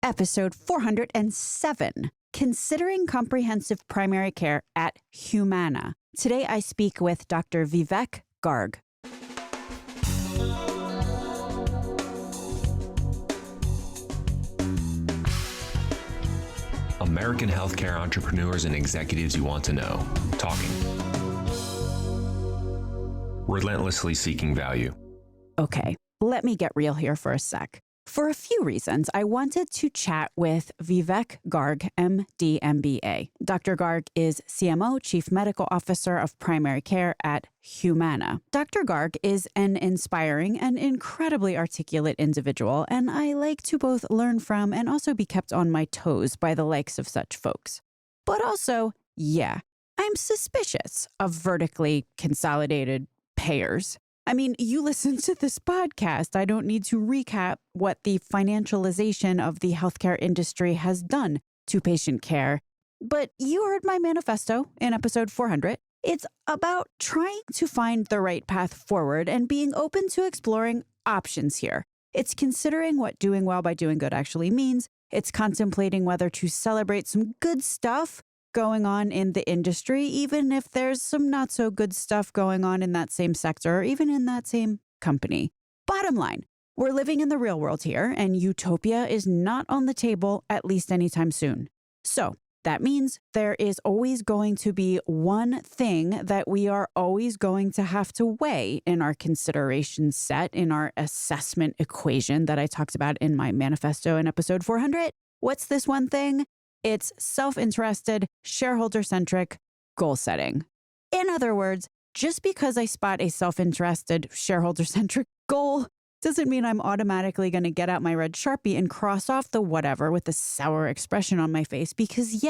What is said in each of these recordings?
episode 407, Considering Comprehensive Primary Care at Humana. Today I speak with Dr. Vivek Garg. American healthcare entrepreneurs and executives you want to know. Talking. Relentlessly seeking value. Okay, let me get real here for a sec. For a few reasons, I wanted to chat with Vivek Garg, MD, MBA. Dr. Garg is CMO, Chief Medical Officer of Primary Care at Humana. Dr. Garg is an inspiring and incredibly articulate individual, and I like to both learn from and also be kept on my toes by the likes of such folks. But also, I'm suspicious of vertically consolidated payers. I mean, you listen to this podcast. I don't need to recap what the financialization of the healthcare industry has done to patient care. But you heard my manifesto in episode 400. It's about trying to find the right path forward and being open to exploring options here. It's considering what doing well by doing good actually means. It's contemplating whether to celebrate some good stuff going on in the industry, even if there's some not so good stuff going on in that same sector or even in that same company. Bottom line, we're living in the real world here, and utopia is not on the table, at least anytime soon. So that means there is always going to be one thing that we are always going to have to weigh in our consideration set, in our assessment equation that I talked about in my manifesto in episode 400. What's this one thing? It's self-interested, shareholder-centric goal setting. In other words, just because I spot a self-interested, shareholder-centric goal doesn't mean I'm automatically going to get out my red Sharpie and cross off the whatever with a sour expression on my face. Because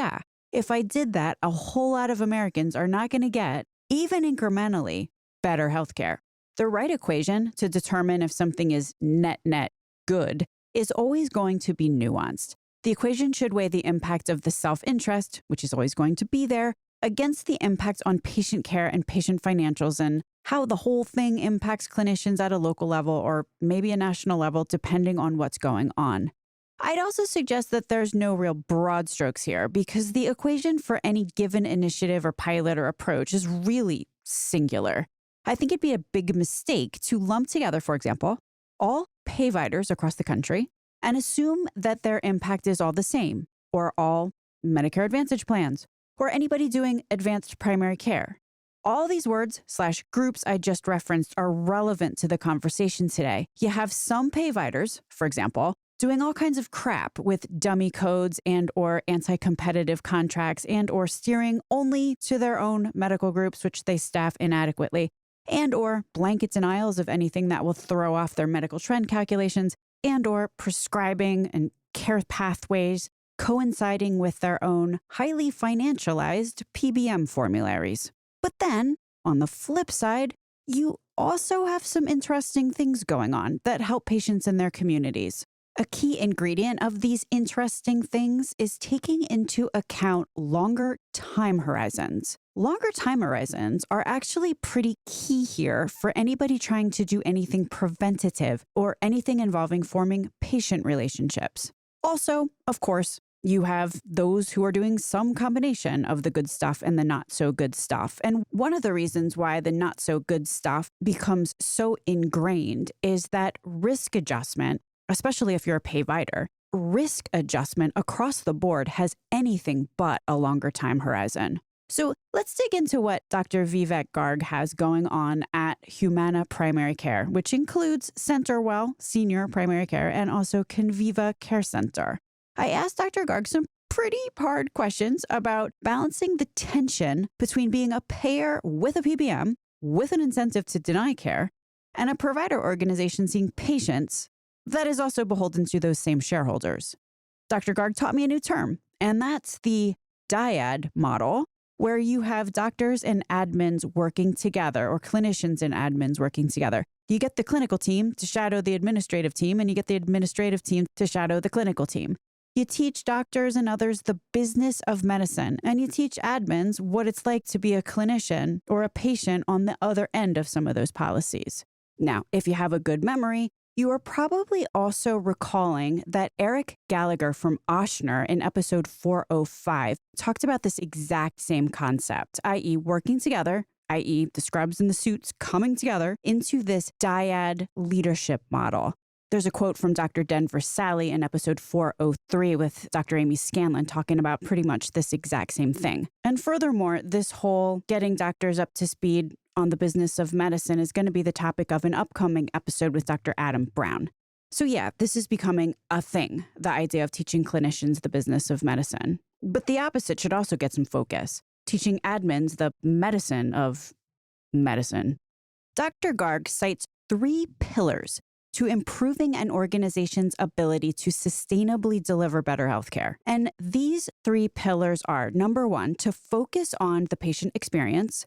if I did that, a whole lot of Americans are not going to get, even incrementally, better healthcare. The right equation to determine if something is net good is always going to be nuanced. The equation should weigh the impact of the self-interest, which is always going to be there, against the impact on patient care and patient financials and how the whole thing impacts clinicians at a local level or maybe a national level, depending on what's going on. I'd also suggest that there's no real broad strokes here because the equation for any given initiative or pilot or approach is really singular. I think it'd be a big mistake to lump together, for example, all payviders across the country and assume that their impact is all the same, or all Medicare Advantage plans, or anybody doing advanced primary care. All these words/groups I just referenced are relevant to the conversation today. You have some payviders, for example, doing all kinds of crap with dummy codes and or anti-competitive contracts and or steering only to their own medical groups, which they staff inadequately, and or blanket denials of anything that will throw off their medical trend calculations, and or prescribing and care pathways coinciding with their own highly financialized PBM formularies. But then, on the flip side, you also have some interesting things going on that help patients in their communities. A key ingredient of these interesting things is taking into account longer time horizons. Longer time horizons are actually pretty key here for anybody trying to do anything preventative or anything involving forming patient relationships. Also, of course, you have those who are doing some combination of the good stuff and the not so good stuff. And one of the reasons why the not so good stuff becomes so ingrained is that risk adjustment, especially if you're a payvider, risk adjustment across the board has anything but a longer time horizon. So let's dig into what Dr. Vivek Garg has going on at Humana Primary Care, which includes CenterWell Senior Primary Care and also Conviva Care Center. I asked Dr. Garg some pretty hard questions about balancing the tension between being a payer with a PBM, with an incentive to deny care, and a provider organization seeing patients that is also beholden to those same shareholders. Dr. Garg taught me a new term, and that's the dyad model, where you have doctors and admins working together, or clinicians and admins working together. You get the clinical team to shadow the administrative team, and you get the administrative team to shadow the clinical team. You teach doctors and others the business of medicine, and you teach admins what it's like to be a clinician or a patient on the other end of some of those policies. Now, if you have a good memory, You are probably also recalling that Eric Gallagher from Oshner in episode 405 talked about this exact same concept, i.e., working together, i.e., the scrubs and the suits coming together into this dyad leadership model. There's a quote from Dr. Denver Sally in episode 403 with Dr. Amy Scanlon talking about pretty much this exact same thing. And furthermore, this whole getting doctors up to speed on the business of medicine is going to be the topic of an upcoming episode with Dr. Adam Brown. So yeah, this is becoming a thing, the idea of teaching clinicians the business of medicine. But the opposite should also get some focus, teaching admins the medicine of medicine. Dr. Garg cites 3 pillars to improving an organization's ability to sustainably deliver better healthcare. And these 3 pillars are, number 1, to focus on the patient experience,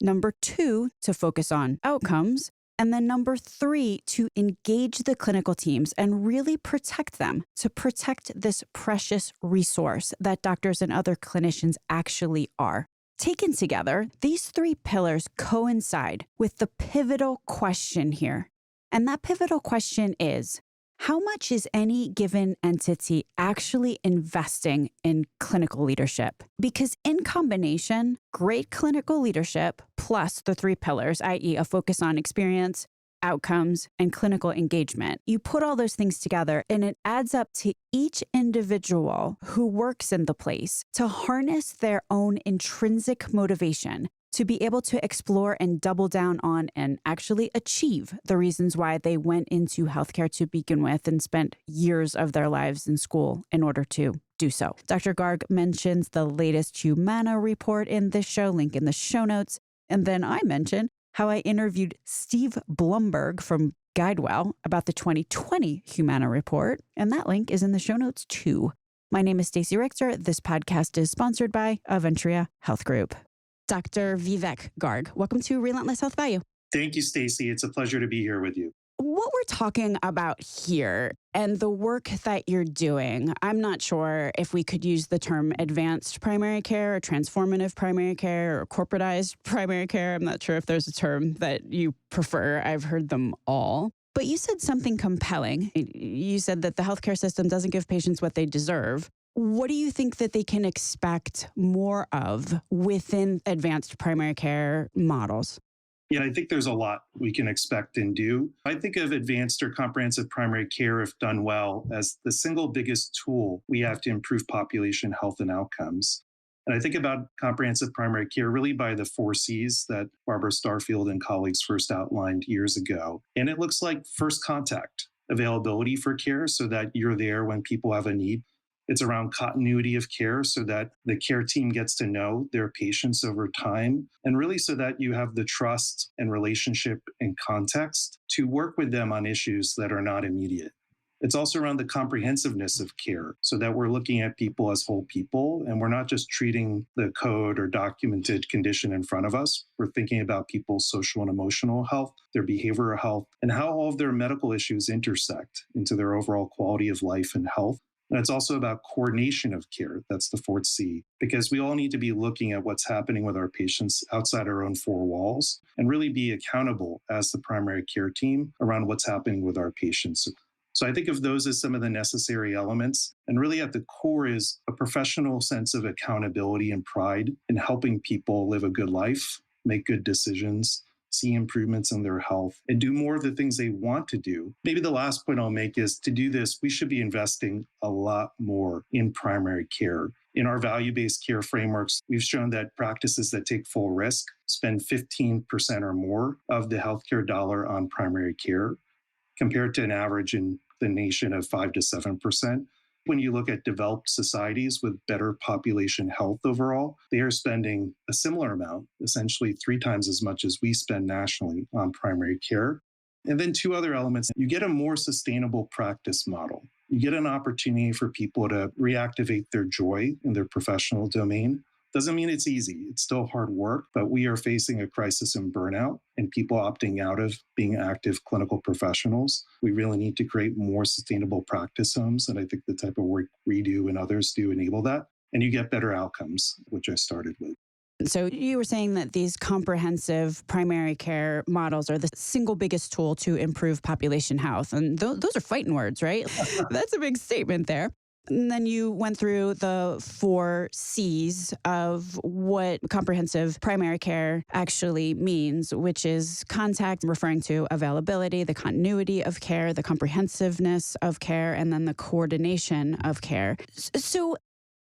number 2, to focus on outcomes, and then number 3, to engage the clinical teams and really protect them, to protect this precious resource that doctors and other clinicians actually are. Taken together, these 3 pillars coincide with the pivotal question here. And that pivotal question is, how much is any given entity actually investing in clinical leadership? Because in combination, great clinical leadership plus the 3 pillars, i.e., a focus on experience, outcomes, and clinical engagement, you put all those things together and it adds up to each individual who works in the place to harness their own intrinsic motivation to be able to explore and double down on and actually achieve the reasons why they went into healthcare to begin with and spent years of their lives in school in order to do so. Dr. Garg mentions the latest Humana report in this show, link in the show notes. And then I mention how I interviewed Steve Blumberg from GuideWell about the 2020 Humana report, and that link is in the show notes too. My name is Stacey Richter. This podcast is sponsored by Aventria Health Group. Dr. Vivek Garg, welcome to Relentless Health Value. Thank you, Stacey. It's a pleasure to be here with you. What we're talking about here and the work that you're doing, I'm not sure if we could use the term advanced primary care or transformative primary care or corporatized primary care. I'm not sure if there's a term that you prefer. I've heard them all. But you said something compelling. You said that the healthcare system doesn't give patients what they deserve. What do you think that they can expect more of within advanced primary care models? Yeah, I think there's a lot we can expect and do. I think of advanced or comprehensive primary care, if done well, as the single biggest tool we have to improve population health and outcomes. And I think about comprehensive primary care really by the 4 C's that Barbara Starfield and colleagues first outlined years ago. And it looks like first contact, availability for care so that you're there when people have a need. It's around continuity of care so that the care team gets to know their patients over time, and really so that you have the trust and relationship and context to work with them on issues that are not immediate. It's also around the comprehensiveness of care so that we're looking at people as whole people and we're not just treating the code or documented condition in front of us. We're thinking about people's social and emotional health, their behavioral health, and how all of their medical issues intersect into their overall quality of life and health. And it's also about coordination of care. That's the 4th C, because we all need to be looking at what's happening with our patients outside our own 4 walls and really be accountable as the primary care team around what's happening with our patients. So I think of those as some of the necessary elements. And really at the core is a professional sense of accountability and pride in helping people live a good life, make good decisions, see improvements in their health, and do more of the things they want to do. Maybe the last point I'll make is to do this, we should be investing a lot more in primary care. In our value-based care frameworks, we've shown that practices that take full risk spend 15% or more of the healthcare dollar on primary care, compared to an average in the nation of 5 to 7%. When you look at developed societies with better population health overall, they are spending a similar amount, essentially 3 times as much as we spend nationally on primary care. And then 2 other elements, you get a more sustainable practice model. You get an opportunity for people to reactivate their joy in their professional domain. Doesn't mean it's easy. It's still hard work, but we are facing a crisis in burnout and people opting out of being active clinical professionals. We really need to create more sustainable practice homes. And I think the type of work we do and others do enable that. And you get better outcomes, which I started with. So you were saying that these comprehensive primary care models are the single biggest tool to improve population health. And those are fighting words, right? That's a big statement there. And then you went through the 4 C's of what comprehensive primary care actually means, which is contact, referring to availability, the continuity of care, the comprehensiveness of care, and then the coordination of care. So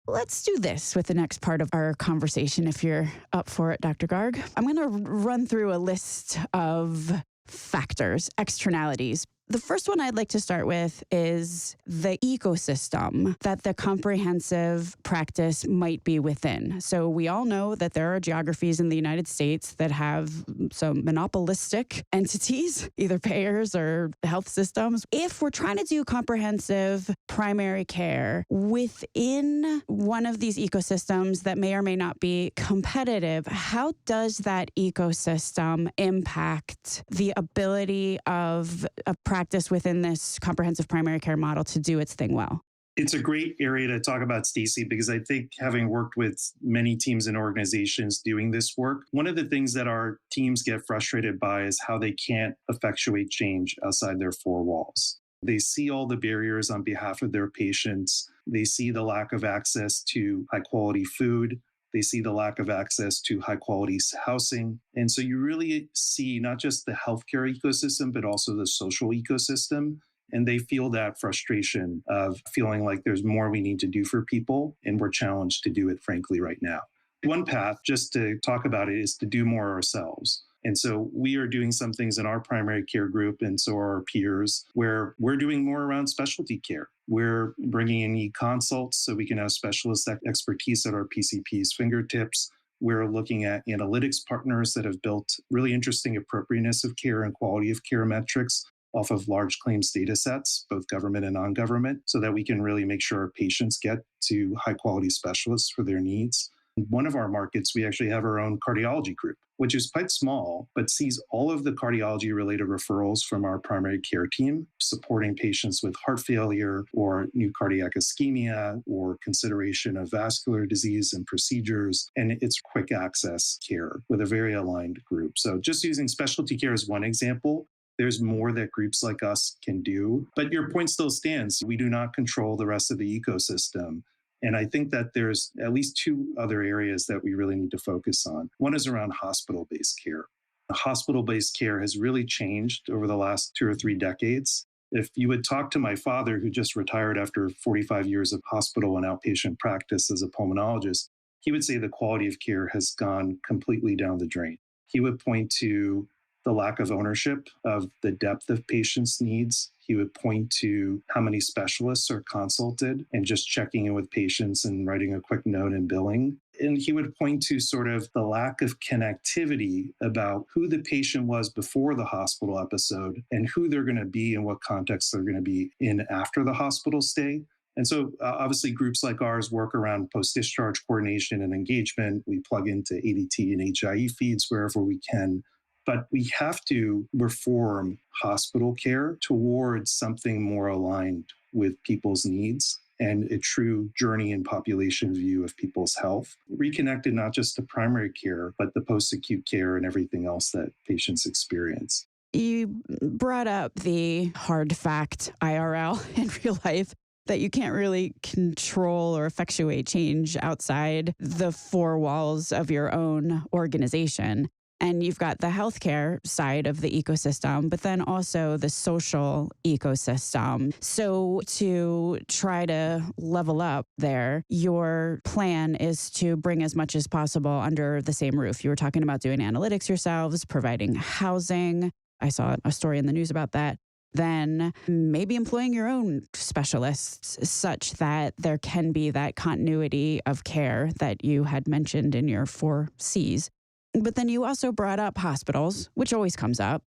let's do this with the next part of our conversation, if you're up for it, Dr. Garg. I'm going to run through a list of factors, externalities. The first one I'd like to start with is the ecosystem that the comprehensive practice might be within. So we all know that there are geographies in the United States that have some monopolistic entities, either payers or health systems. If we're trying to do comprehensive primary care within one of these ecosystems that may or may not be competitive, how does that ecosystem impact the ability of a practice within this comprehensive primary care model to do its thing well? It's a great area to talk about, Stacey, because I think having worked with many teams and organizations doing this work, one of the things that our teams get frustrated by is how they can't effectuate change outside their 4 walls. They see all the barriers on behalf of their patients. They see the lack of access to high quality food. They see the lack of access to high quality housing. And so you really see not just the healthcare ecosystem, but also the social ecosystem. And they feel that frustration of feeling like there's more we need to do for people. And we're challenged to do it, frankly, right now. One path, just to talk about it, is to do more ourselves. And so we are doing some things in our primary care group, and so are our peers, where we're doing more around specialty care. We're bringing in e-consults so we can have specialist expertise at our PCP's fingertips. We're looking at analytics partners that have built really interesting appropriateness of care and quality of care metrics off of large claims data sets, both government and non-government, so that we can really make sure our patients get to high quality specialists for their needs. In one of our markets, we actually have our own cardiology group, which is quite small, but sees all of the cardiology-related referrals from our primary care team, supporting patients with heart failure or new cardiac ischemia or consideration of vascular disease and procedures. And it's quick access care with a very aligned group. So just using specialty care as one example, there's more that groups like us can do. But your point still stands. We do not control the rest of the ecosystem. And I think that there's at least 2 other areas that we really need to focus on. One is around hospital-based care. Hospital-based care has really changed over the last 2 or 3 decades. If you would talk to my father, who just retired after 45 years of hospital and outpatient practice as a pulmonologist, he would say the quality of care has gone completely down the drain. He would point to the lack of ownership of the depth of patients' needs. He would point to how many specialists are consulted and just checking in with patients and writing a quick note and billing. And he would point to sort of the lack of connectivity about who the patient was before the hospital episode and who they're going to be and what context they're going to be in after the hospital stay. And so obviously groups like ours work around post-discharge coordination and engagement. We plug into ADT and HIE feeds wherever we can. But we have to reform hospital care towards something more aligned with people's needs and a true journey and population view of people's health, reconnected not just to primary care, but the post-acute care and everything else that patients experience. You brought up the hard fact, IRL, in real life, that you can't really control or effectuate change outside the 4 walls of your own organization. And you've got the healthcare side of the ecosystem, but then also the social ecosystem. So to try to level up there, your plan is to bring as much as possible under the same roof. You were talking about doing analytics yourselves, providing housing. I saw a story in the news about that. Then maybe employing your own specialists such that there can be that continuity of care that you had mentioned in your 4 C's. But then you also brought up hospitals, which always comes up.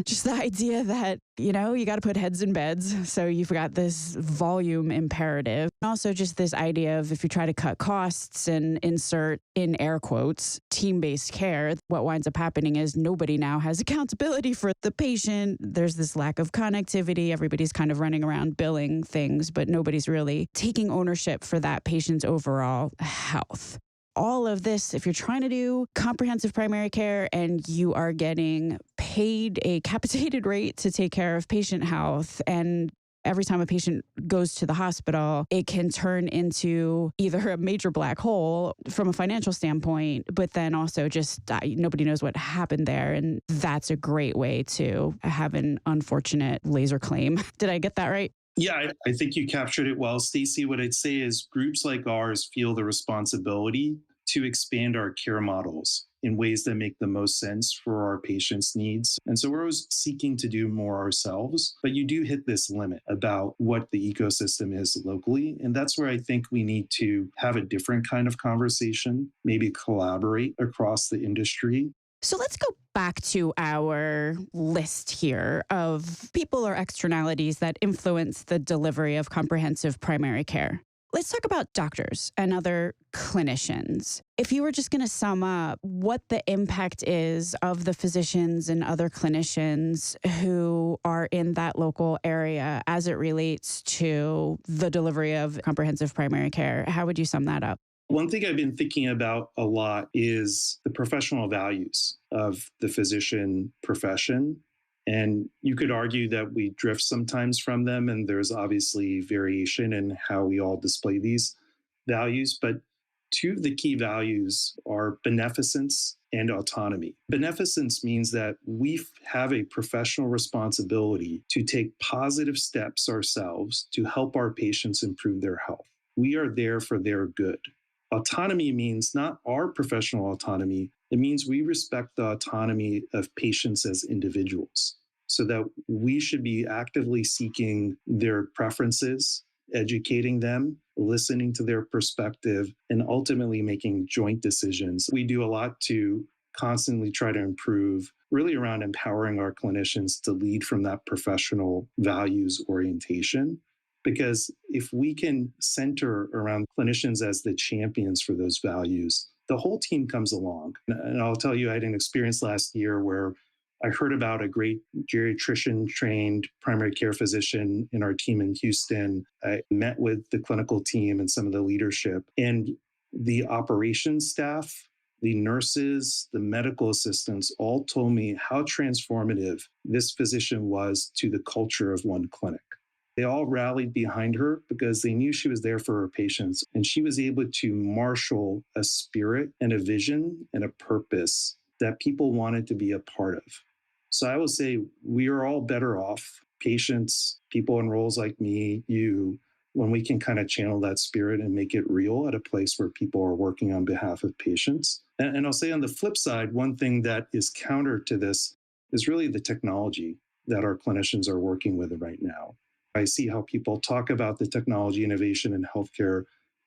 Just the idea that, you got to put heads in beds. So you've got this volume imperative. Also just this idea of if you try to cut costs and insert in air quotes, team-based care, what winds up happening is nobody now has accountability for the patient. There's this lack of connectivity. Everybody's kind of running around billing things, but nobody's really taking ownership for that patient's overall health. all of this, if you're trying to do comprehensive primary care and you are getting paid a capitated rate to take care of patient health, and every time a patient goes to the hospital, it can turn into either a major black hole from a financial standpoint, but then also just nobody knows what happened there. And that's a great way to have an unfortunate laser claim. Did I get that right? Yeah, I think you captured it well, Stacey. What I'd say is groups like ours feel the responsibility to expand our care models in ways that make the most sense for our patients' needs. And so we're always seeking to do more ourselves, but you do hit this limit about what the ecosystem is locally. And that's where I think we need to have a different kind of conversation, maybe collaborate across the industry. So let's go back to our list here of people or externalities that influence the delivery of comprehensive primary care. Let's talk about doctors and other clinicians. If you were just going to sum up what the impact is of the physicians and other clinicians who are in that local area as it relates to the delivery of comprehensive primary care, how would you sum that up? One thing I've been thinking about a lot is the professional values of the physician profession. And you could argue that we drift sometimes from them, and there's obviously variation in how we all display these values. But two of the key values are beneficence and autonomy. Beneficence means that we have a professional responsibility to take positive steps ourselves to help our patients improve their health. We are there for their good. Autonomy means not our professional autonomy. It means we respect the autonomy of patients as individuals, so that we should be actively seeking their preferences, educating them, listening to their perspective, and ultimately making joint decisions. We do a lot to constantly try to improve, really around empowering our clinicians to lead from that professional values orientation. Because if we can center around clinicians as the champions for those values, the whole team comes along. And I'll tell you, I had an experience last year where I heard about a great geriatrician trained primary care physician in our team in Houston. I met with the clinical team and some of the leadership, and the operations staff, the nurses, the medical assistants all told me how transformative this physician was to the culture of one clinic. They all rallied behind her because they knew she was there for her patients, and she was able to marshal a spirit and a vision and a purpose that people wanted to be a part of. So I will say we are all better off, patients, people in roles like me, you, when we can kind of channel that spirit and make it real at a place where people are working on behalf of patients. And I'll say on the flip side, one thing that is counter to this is really the technology that our clinicians are working with right now. I see how people talk about the technology innovation in healthcare.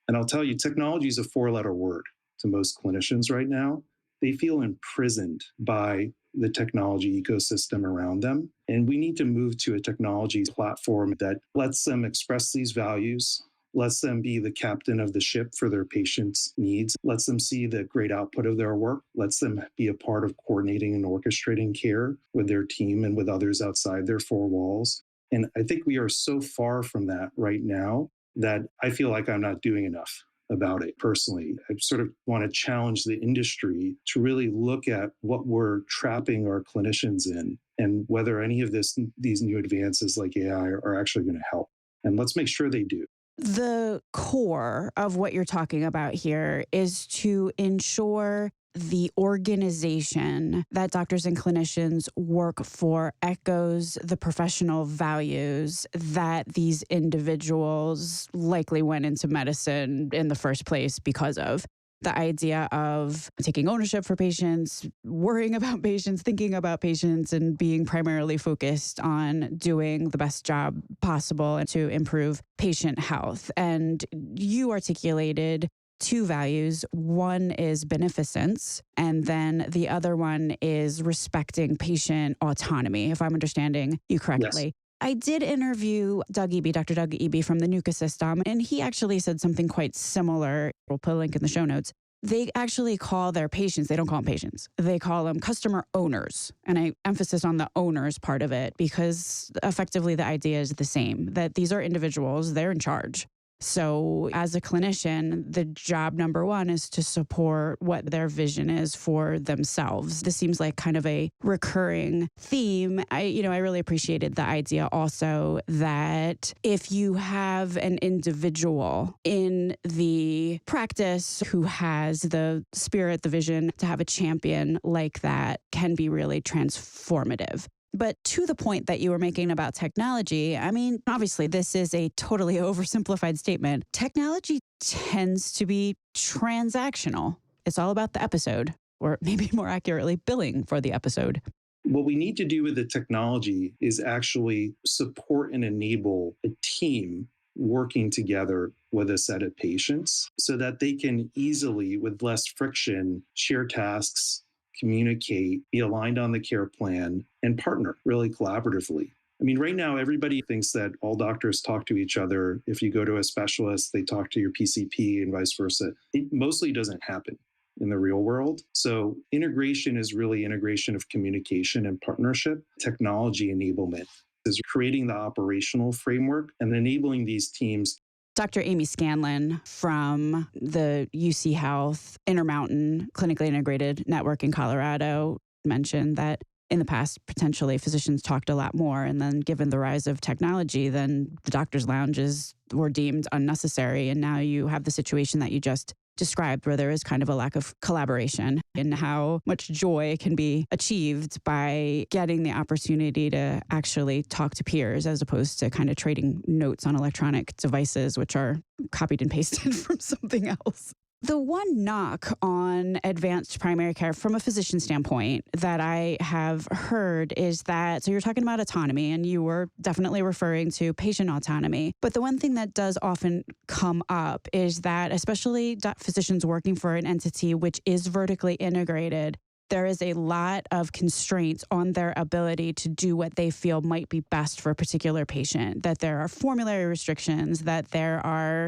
And I'll tell you, technology is a four-letter word to most clinicians right now. They feel imprisoned by the technology ecosystem around them. And we need to move to a technology platform that lets them express these values, lets them be the captain of the ship for their patients' needs, lets them see the great output of their work, lets them be a part of coordinating and orchestrating care with their team and with others outside their four walls. And I think we are so far from that right now that I feel like I'm not doing enough about it personally. I sort of want to challenge the industry to really look at what we're trapping our clinicians in and whether any of these new advances like AI are actually going to help. And let's make sure they do. The core of what you're talking about here is to ensure the organization that doctors and clinicians work for echoes the professional values that these individuals likely went into medicine in the first place because of. The idea of taking ownership for patients, worrying about patients, thinking about patients, and being primarily focused on doing the best job possible to improve patient health. And you articulated two values. One is beneficence, and then the other one is respecting patient autonomy, if I'm understanding you correctly. Yes. I did interview Dr. Doug Eby from the NUCA system, and he actually said something quite similar. We'll put a link in the show notes. They actually call their patients, they don't call them patients, they call them customer owners. And I emphasis on the owners part of it because effectively the idea is the same, that these are individuals, they're in charge. So as a clinician, the job number one is to support what their vision is for themselves. This seems like kind of a recurring theme. I really appreciated the idea also that if you have an individual in the practice who has the spirit, the vision to have a champion like that can be really transformative. But to the point that you were making about technology, I mean, obviously, this is a totally oversimplified statement. Technology tends to be transactional. It's all about the episode, or maybe more accurately, billing for the episode. What we need to do with the technology is actually support and enable a team working together with a set of patients so that they can easily, with less friction, share tasks, communicate, be aligned on the care plan, and partner really collaboratively. I mean, right now, everybody thinks that all doctors talk to each other. If you go to a specialist, they talk to your PCP and vice versa. It mostly doesn't happen in the real world. So integration is really integration of communication and partnership. Technology enablement is creating the operational framework and enabling these teams. Dr. Amy Scanlon from the UC Health Intermountain Clinically Integrated Network in Colorado mentioned that in the past, potentially physicians talked a lot more. And then given the rise of technology, then the doctor's lounges were deemed unnecessary. And now you have the situation that you just described where there is kind of a lack of collaboration and how much joy can be achieved by getting the opportunity to actually talk to peers as opposed to kind of trading notes on electronic devices, which are copied and pasted from something else. The one knock on advanced primary care from a physician standpoint that I have heard is that, so you're talking about autonomy and you were definitely referring to patient autonomy. But the one thing that does often come up is that, especially physicians working for an entity which is vertically integrated, there is a lot of constraints on their ability to do what they feel might be best for a particular patient, that there are formulary restrictions, that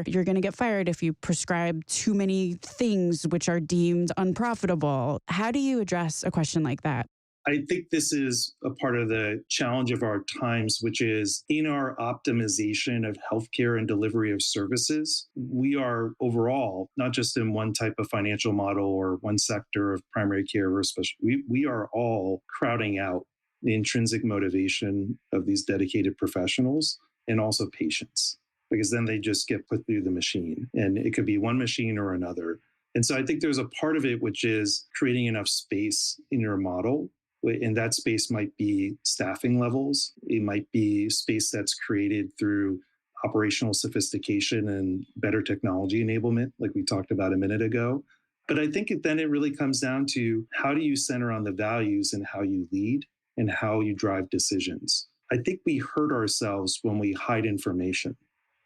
you're going to get fired if you prescribe too many things which are deemed unprofitable. How do you address a question like that? I think this is a part of the challenge of our times, which is in our optimization of healthcare and delivery of services, we are overall, not just in one type of financial model or one sector of primary care or special, we are all crowding out the intrinsic motivation of these dedicated professionals and also patients, because then they just get put through the machine and it could be one machine or another. And so I think there's a part of it, which is creating enough space in your model. And that space might be staffing levels. It might be space that's created through operational sophistication and better technology enablement, like we talked about a minute ago. But I think then it really comes down to how do you center on the values and how you lead and how you drive decisions. I think we hurt ourselves when we hide information.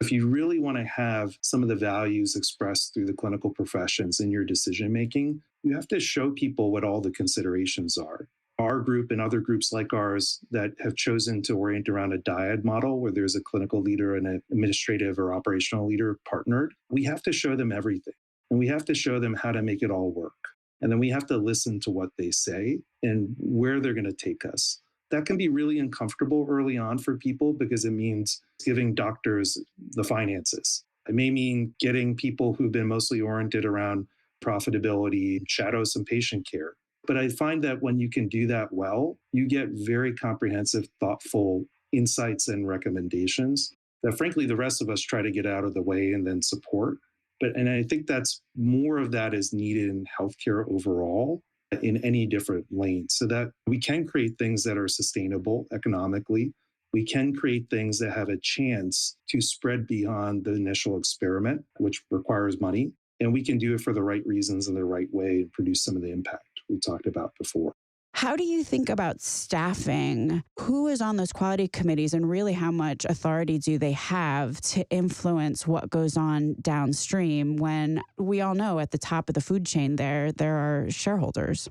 If you really want to have some of the values expressed through the clinical professions in your decision making, you have to show people what all the considerations are. Our group and other groups like ours that have chosen to orient around a dyad model where there's a clinical leader and an administrative or operational leader partnered, we have to show them everything. And we have to show them how to make it all work. And then we have to listen to what they say and where they're going to take us. That can be really uncomfortable early on for people because it means giving doctors the finances. It may mean getting people who've been mostly oriented around profitability, shadow some patient care. But I find that when you can do that well, you get very comprehensive, thoughtful insights and recommendations that frankly, the rest of us try to get out of the way and then support. And I think that's more of that is needed in healthcare overall in any different lane so that we can create things that are sustainable economically. We can create things that have a chance to spread beyond the initial experiment, which requires money. And we can do it for the right reasons in the right way and produce some of the impact we talked about before. How do you think about staffing? Who is on those quality committees and really how much authority do they have to influence what goes on downstream when we all know at the top of the food chain there are shareholders?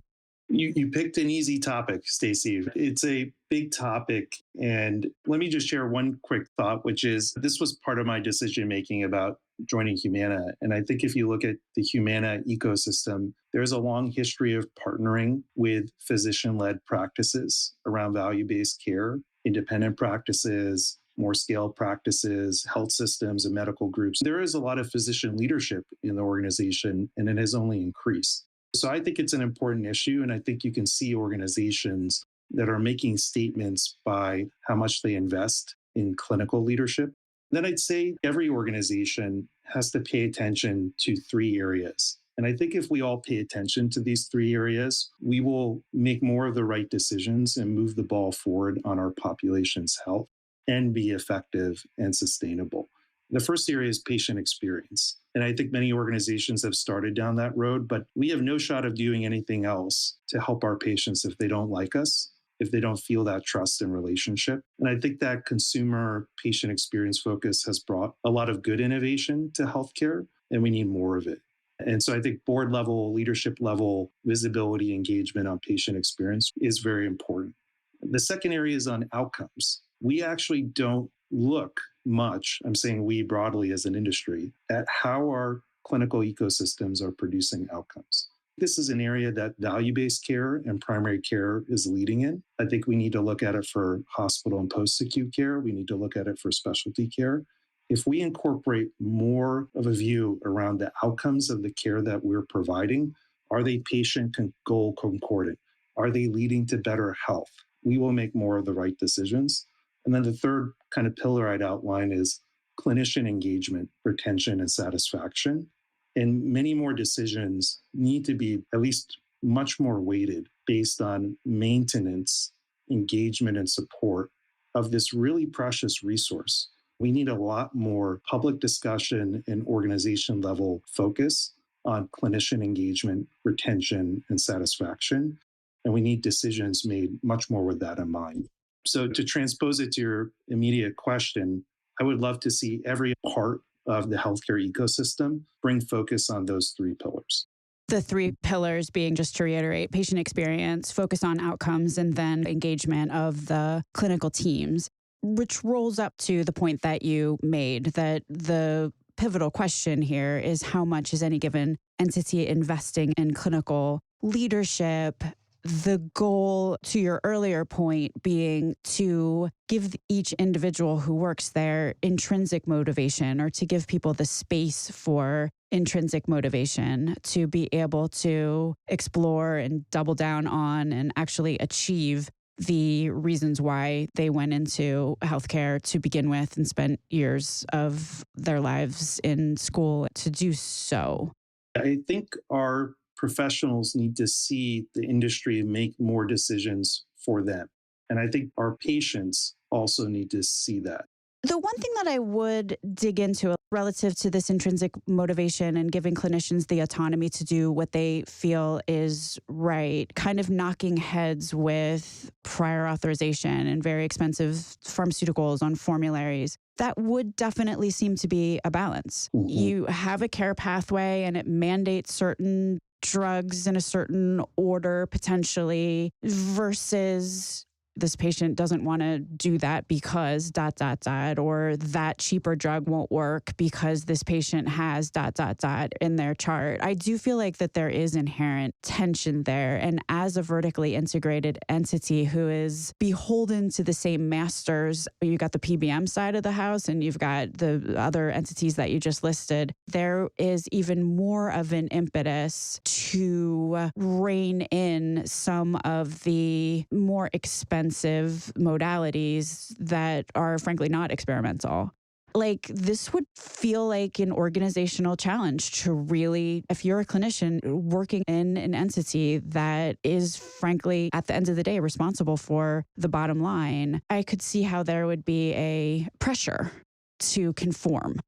You picked an easy topic, Stacey. It's a big topic. And let me just share one quick thought, which is this was part of my decision making about joining Humana. And I think if you look at the Humana ecosystem, there's a long history of partnering with physician-led practices around value-based care, independent practices, more scale practices, health systems, and medical groups. There is a lot of physician leadership in the organization, and it has only increased. So I think it's an important issue, and I think you can see organizations that are making statements by how much they invest in clinical leadership. Then I'd say every organization has to pay attention to three areas. And I think if we all pay attention to these three areas, we will make more of the right decisions and move the ball forward on our population's health and be effective and sustainable. The first area is patient experience. And I think many organizations have started down that road, but we have no shot of doing anything else to help our patients if they don't like us, if they don't feel that trust and relationship. And I think that consumer patient experience focus has brought a lot of good innovation to healthcare, and we need more of it. And so I think board level, leadership level, visibility, engagement on patient experience is very important. The second area is on outcomes. We actually don't look much, I'm saying we broadly as an industry, at how our clinical ecosystems are producing outcomes. This is an area that value-based care and primary care is leading in. I think we need to look at it for hospital and post-acute care. We need to look at it for specialty care. If we incorporate more of a view around the outcomes of the care that we're providing, are they patient goal concordant? Are they leading to better health? We will make more of the right decisions. And then the third kind of pillar I'd outline is clinician engagement, retention, and satisfaction. And many more decisions need to be at least much more weighted based on maintenance, engagement, and support of this really precious resource. We need a lot more public discussion and organization level focus on clinician engagement, retention, and satisfaction. And we need decisions made much more with that in mind. So to transpose it to your immediate question, I would love to see every part of the healthcare ecosystem bring focus on those three pillars. The three pillars being, just to reiterate, patient experience, focus on outcomes, and then engagement of the clinical teams, which rolls up to the point that you made, that the pivotal question here is how much is any given entity investing in clinical leadership? The goal, to your earlier point, being to give each individual who works there intrinsic motivation, or to give people the space for intrinsic motivation to be able to explore and double down on and actually achieve the reasons why they went into healthcare to begin with and spent years of their lives in school to do so. I think our professionals need to see the industry make more decisions for them. And I think our patients also need to see that. The one thing that I would dig into relative to this intrinsic motivation and giving clinicians the autonomy to do what they feel is right, kind of knocking heads with prior authorization and very expensive pharmaceuticals on formularies, that would definitely seem to be a balance. Mm-hmm. You have a care pathway and it mandates certain drugs in a certain order potentially, versus this patient doesn't want to do that because ... or that cheaper drug won't work because this patient has ... in their chart. I do feel like that there is inherent tension there. And as a vertically integrated entity who is beholden to the same masters, you got the PBM side of the house and you've got the other entities that you just listed, there is even more of an impetus to rein in some of the more expensive modalities that are frankly not experimental. Like, this would feel like an organizational challenge to really, if you're a clinician working in an entity that is frankly at the end of the day responsible for the bottom line, I could see how there would be a pressure to conform.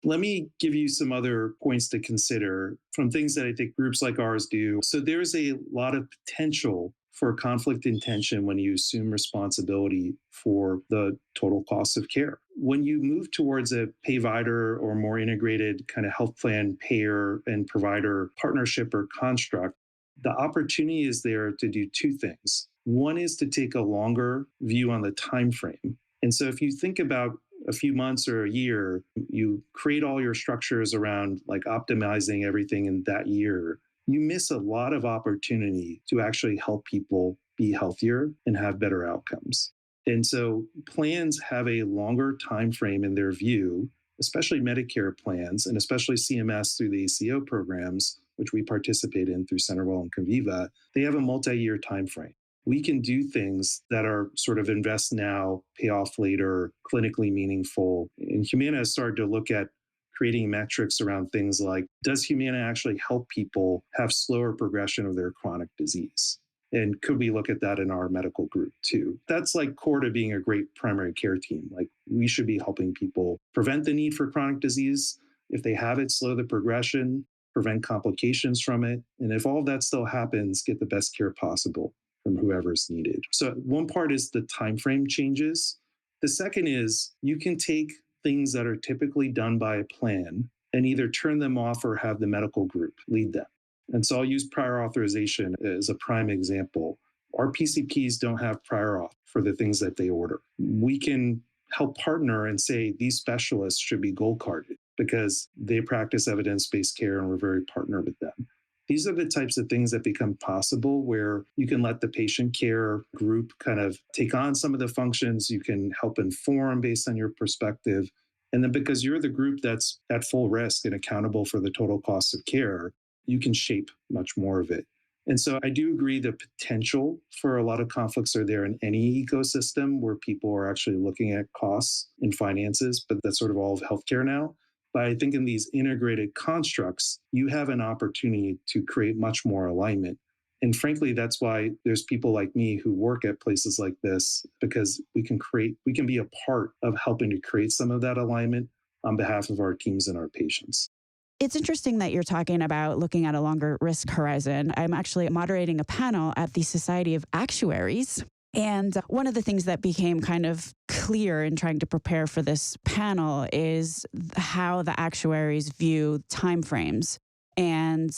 Let me give you some other points to consider from things that I think groups like ours do. So there's a lot of potential for conflict in tension when you assume responsibility for the total cost of care. When you move towards a payvider or more integrated kind of health plan payer and provider partnership or construct, the opportunity is there to do two things. One is to take a longer view on the time frame. And so if you think about a few months or a year, you create all your structures around like optimizing everything in that year, you miss a lot of opportunity to actually help people be healthier and have better outcomes. And so plans have a longer time frame in their view, especially Medicare plans, and especially CMS through the ACO programs, which we participate in through CenterWell and Conviva. They have a multi-year time frame. We can do things that are sort of invest now, pay off later, clinically meaningful. And Humana has started to look at creating metrics around things like, does Humana actually help people have slower progression of their chronic disease? And could we look at that in our medical group too? That's like core to being a great primary care team. Like we should be helping people prevent the need for chronic disease. If they have it, slow the progression, prevent complications from it. And if all of that still happens, get the best care possible from whoever's needed. So one part is the time frame changes. The second is you can take things that are typically done by a plan and either turn them off or have the medical group lead them. And so I'll use prior authorization as a prime example. Our PCPs don't have prior auth for the things that they order. We can help partner and say these specialists should be gold carded because they practice evidence-based care and we're very partnered with them. These are the types of things that become possible where you can let the patient care group kind of take on some of the functions. You can help inform based on your perspective. And then because you're the group that's at full risk and accountable for the total cost of care, you can shape much more of it. And so I do agree the potential for a lot of conflicts are there in any ecosystem where people are actually looking at costs and finances, but that's sort of all of healthcare now. But I think in these integrated constructs, you have an opportunity to create much more alignment. And frankly, that's why there's people like me who work at places like this, because we can be a part of helping to create some of that alignment on behalf of our teams and our patients. It's interesting that you're talking about looking at a longer risk horizon. I'm actually moderating a panel at the Society of Actuaries. And one of the things that became kind of clear in trying to prepare for this panel is how the actuaries view timeframes. And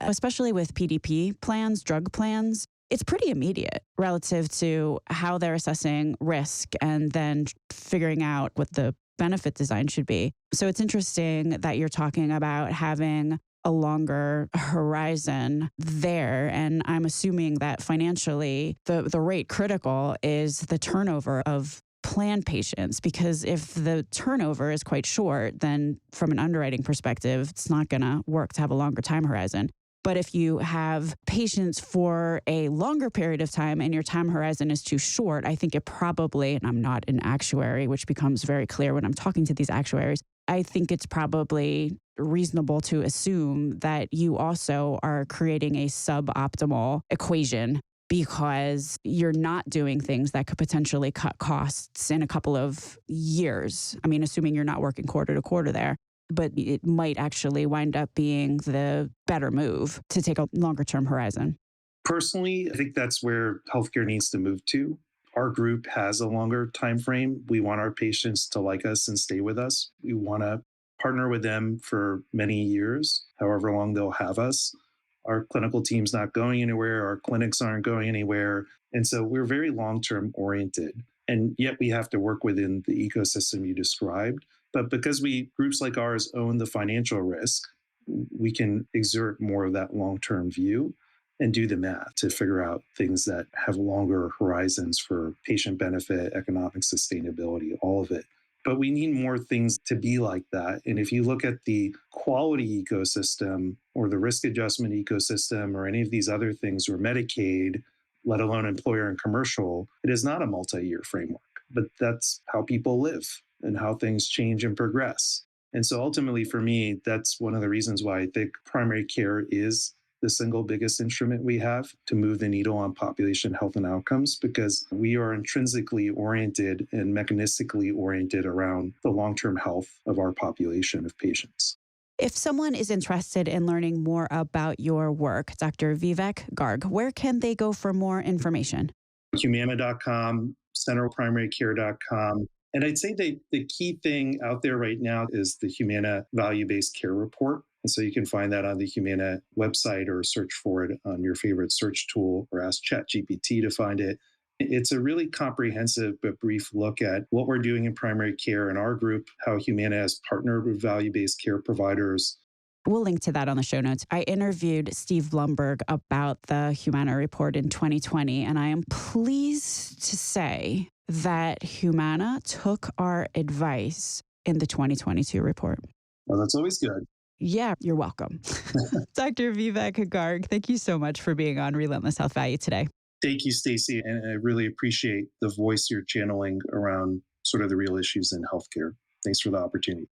especially with PDP plans, drug plans, it's pretty immediate relative to how they're assessing risk and then figuring out what the benefit design should be. So it's interesting that you're talking about having a longer horizon there. And I'm assuming that financially, the rate critical is the turnover of plan patients, because if the turnover is quite short, then from an underwriting perspective, it's not going to work to have a longer time horizon. But if you have patients for a longer period of time and your time horizon is too short, I think it probably, and I'm not an actuary, which becomes very clear when I'm talking to these actuaries, I think it's probably reasonable to assume that you also are creating a suboptimal equation because you're not doing things that could potentially cut costs in a couple of years. I mean, assuming you're not working quarter to quarter there. But it might actually wind up being the better move to take a longer term horizon. Personally, I think that's where healthcare needs to move to. Our group has a longer time frame. We want our patients to like us and stay with us. We want to partner with them for many years, however long they'll have us. Our clinical team's not going anywhere. Our clinics aren't going anywhere. And so we're very long-term oriented. And yet we have to work within the ecosystem you described. But because groups like ours own the financial risk, we can exert more of that long-term view and do the math to figure out things that have longer horizons for patient benefit, economic sustainability, all of it. But we need more things to be like that. And if you look at the quality ecosystem or the risk adjustment ecosystem or any of these other things, or Medicaid, let alone employer and commercial, it is not a multi-year framework, but that's how people live and how things change and progress. And so ultimately for me, that's one of the reasons why I think primary care is the single biggest instrument we have to move the needle on population health and outcomes, because we are intrinsically oriented and mechanistically oriented around the long-term health of our population of patients. If someone is interested in learning more about your work, Dr. Vivek Garg, where can they go for more information? Humana.com, centralprimarycare.com. And I'd say the key thing out there right now is the Humana Value-Based Care Report. And so you can find that on the Humana website or search for it on your favorite search tool or ask ChatGPT to find it. It's a really comprehensive but brief look at what we're doing in primary care in our group, how Humana has partnered with value-based care providers. We'll link to that on the show notes. I interviewed Steve Blumberg about the Humana report in 2020, and I am pleased to say that Humana took our advice in the 2022 report. Well, that's always good. Yeah, you're welcome. Dr. Vivek Garg, thank you so much for being on Relentless Health Value today. Thank you, Stacey. And I really appreciate the voice you're channeling around sort of the real issues in healthcare. Thanks for the opportunity.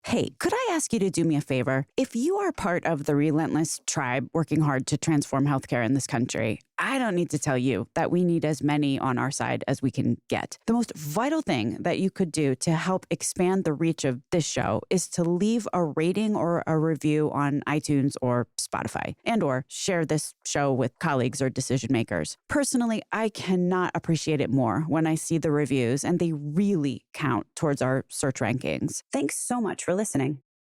Hey, could I ask you to do me a favor? If you are part of the Relentless tribe working hard to transform healthcare in this country, I don't need to tell you that we need as many on our side as we can get. The most vital thing that you could do to help expand the reach of this show is to leave a rating or a review on iTunes or Spotify, and or share this show with colleagues or decision makers. Personally, I cannot appreciate it more when I see the reviews, and they really count towards our search rankings. Thanks so much for listening.